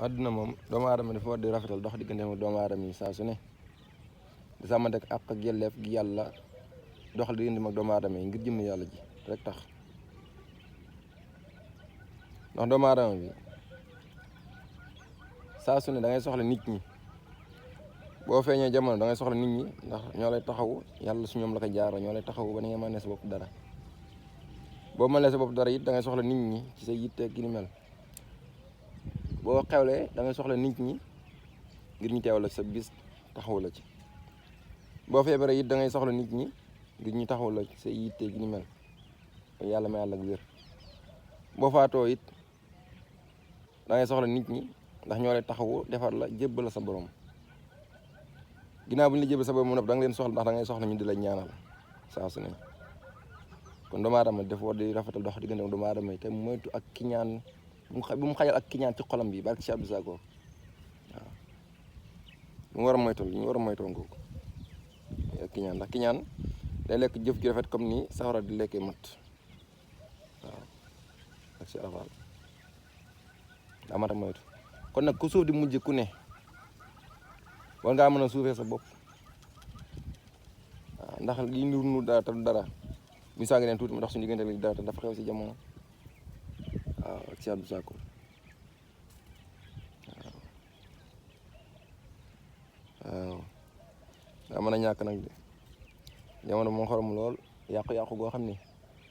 àdduna moom doomu aadama dafa war di rafetal dox diggante ak doomu aadama yi saa su ne di sàmmante ak àq ak yelleef gi yàlla doxal diggante ak doomu aadama yi ngir jëm yàlla ji rek tax ndax doomu aadama bi saa su ne da ngay soxla nit ñi boo feeñee jamono da ngay soxla nit ñi ndax ñoo lay taxawu yàlla su ñoom la ko jaara ñoo lay taxawu ba ni nga mën sa bopp dara boo mënee sa bopp dara it da ngay soxla nit ñi ci sa yitte gi ni mel boo xewlee da ngay soxla nit ñi ngir ñu teew la sa bis taxaw la ci boo feebaree it da ngay soxla nit ñi ngir ñu taxaw la ci sa yitte gi ni mel yàlla may yàlla ak wér boo faatoo it da ngay soxla nit ñi ndax ñoo lay taxawu defar la jébbal la sa borom ginnaaw bu ñu la jébbal sa borom mu nopp da nga leen soxla ndax da ngay soxla ñu di la ñaanal saa su ne kon doomu aadama dafa war di rafetal dox diggante doomu aadama yi te moytu ak kiñaan bu mu xajal ak kiñaan ci xolam bi barke Cheikh Abdou Sakor waaw mu war a moytul ñu war a moytoo ngoo ko ak kiñaan ndax kiñaan day lekk jëf ji rafet comme ni safara di lekkee mat waaw ak si rafal daa mat a moytu kon nag ku suuf di mujj ku ne war ngaa mën a suufee sa bopp waaw ndax li nu dara te dara mi saa ngi leen tuuti mu dox suñu diggante li dara te dafa xew si jamono waaw ak si Abdou Sakor waaw daa mën a ñàkk nag de jamono moo xorom lool yàqu-yàqu goo xam ne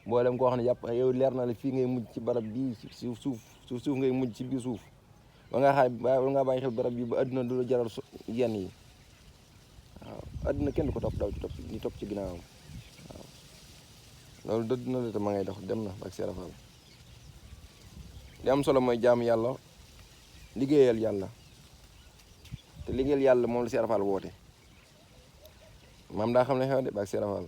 mboolem koo xam ne yàpp yow leer na la fii ngay mujj ci barab bii ci suuf ngay mujj ci biir suuf ba nga bàyyi xel barab bii ba àdduna du la jaral yenn yi waaw àdduna kenn du ko topp daw ci topp ci ginnaawam waaw loolu dëdd na la te ma ngay dox dem na ak serafal li am solo mooy jaamu yàlla liggéeyal yàlla te liggéeyal yàlla moom la serafal woote maam daa xam ne xew de ba ak serafal